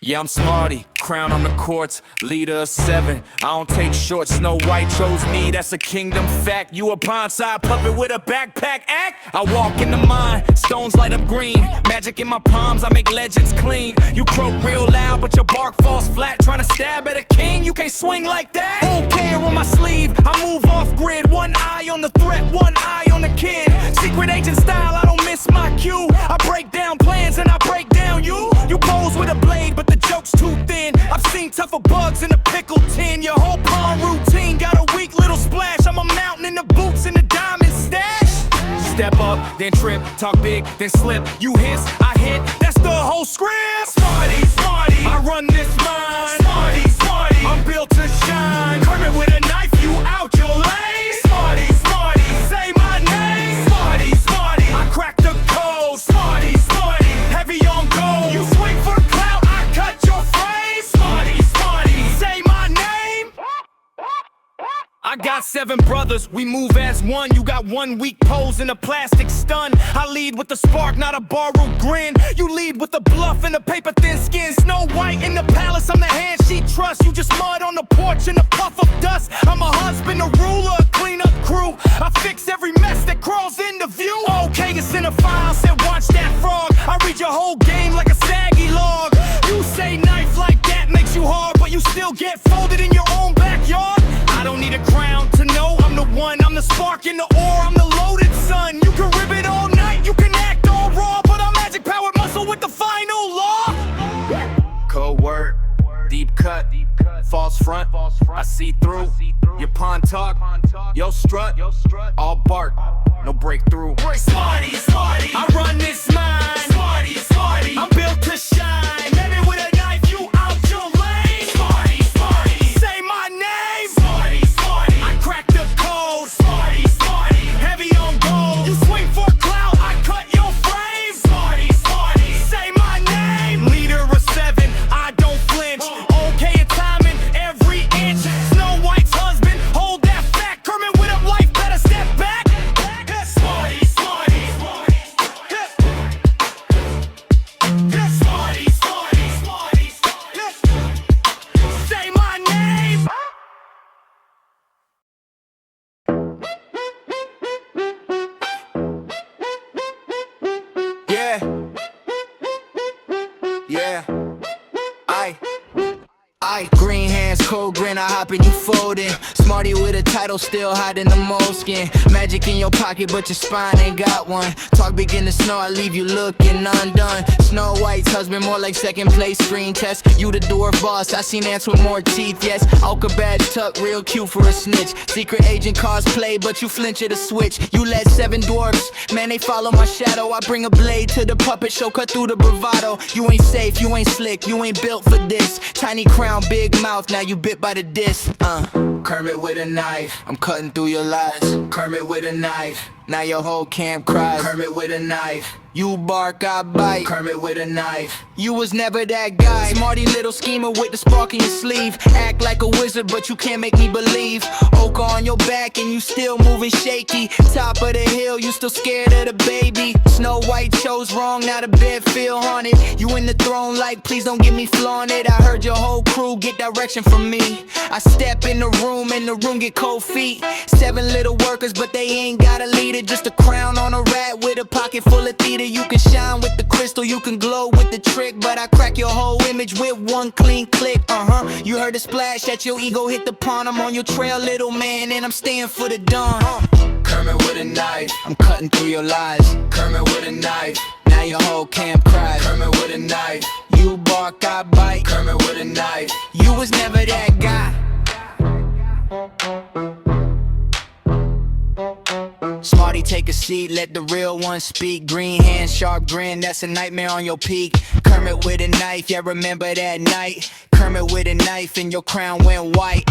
Yeah, I'm Smartie, crown on the courts, leader of 7. I don't take shorts, Snow White chose me, that's a kingdom fact. You a bonsai puppet with a backpack act? I walk in the mind, stones light up green. Magic in my palms, I make legends clean. You croak real loud, but your bark falls flat. Trying to stab at a king, you can't swing like that. Whole care on my sleeve, I move off grid. One eye on the threat, one eye on the kid. Secret agent style, I don't miss my cue. I break down plans and I break down you. You pose with a blade, but the joke's too thin. I've seen tougher bugs in a pickle tin. Your whole pawn routine got a weak little splash. I'm a mountain in the boots and the diamond stash. Step up, then trip, talk big, then slip. You hiss, I hit, that's the whole script. Smartie, Smartie, I run this line. Smartie, Smartie, I'm built to shine. Kermit with a knife, you out your lane. Smartie, Smartie, say my name. Smartie, Smartie, I crack the code. Smartie, Smartie, heavy on gold. You swing for clout, I cut your frame. Smartie, Smartie, say my name. I got 7 brothers, we move as one. You got one weak pose and a plastic stun. I lead with the spark, not a borrowed grin. You lead with the bluff and a paper thin skin. Snow White in the palace, I'm the hand she trusts. You just mud on the porch and a puff of dust. I'm a husband, a ruler, a cleanup crew. I fix every mess that crawls into view. Okay, it's in a file, said watch that frog. I read your whole game like a saggy log. You say knife like that makes you hard, but you still get folded in your own backyard. I don't need a crown to know I'm the one. I'm the spark in the ore, I'm the loaded sun. You can rip it all night, you can act all raw, but I'm magic powered muscle with the final law. Code word, deep cut, false front, I see through. Your pawn talk, yo strut, all bark, no breakthrough. Smartie, Smartie, I run this mine. Smartie, Smartie, I'm built to shine. Maybe with a knife, you out your lane. Smartie, Smartie, say my name. Smartie, Smartie, I crack the code. Smartie, Smartie, heavy on gold. You swing for clout, I cut your frame. Smartie, Smartie, say my name. Leader of 7, I don't flinch. Okay, it's timing every inch. Snow White's husband, hold that fact. Kermit with a life, better step back. Smartie, Smartie, Smartie, Smartie, Smartie, say my name. Yeah, yeah, I green hands, cold grin, I hop in, you folding. Smartie with a title, still hiding the moleskin. Magic in your pocket, but your spine ain't got one. Talk big in the snow, I leave you looking undone. Snow White's husband, more like second place screen test. You the dwarf boss, I seen ants with more teeth, yes. Alka badge tuck, real cute for a snitch. Secret agent cosplay, but you flinch at a switch. You led 7 dwarfs, man, they follow my shadow. I bring a blade to the puppet show, cut through the bravado. You ain't safe, you ain't slick, you ain't built for this. Tiny crown, big mouth, now you bit by the disc. Kermit with a knife, I'm cutting through your lies. Kermit with a knife, now your whole camp cries. Kermit with a knife, you bark, I bite. Kermit with a knife, you was never that guy. Smartie little schemer with the spark in your sleeve. Act like a wizard, but you can't make me believe. Oka on your back and you still moving shaky. Top of the hill, you still scared of the baby. Snow White chose wrong, now the bed feel haunted. You in the throne like, please don't get me flaunted. I heard your whole crew get direction from me. I step in the room and the room get cold feet. 7 little workers, but they ain't got a leader. Just a crown on a rat with a pocket full of theater. You can shine with the crystal, you can glow with the trick, but I crack your whole image with one clean click. You heard the splash that your ego hit the pond. I'm on your trail, little man, and I'm staying for the dawn. Kermit with a knife, I'm cutting through your lies. Kermit with a knife, now your whole camp cries. Kermit with a knife, you bark, I bite. Kermit with a knife, you was never that guy. Smartie, take a seat, let the real one speak. Green hands, sharp grin, that's a nightmare on your peak. Kermit with a knife, yeah, remember that night. Kermit with a knife and your crown went white.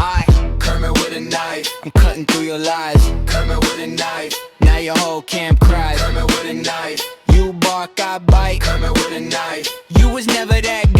Kermit with a knife, I'm cutting through your lies. Kermit with a knife, now your whole camp cries. Kermit with a knife, you bark, I bite. Kermit with a knife, you was never that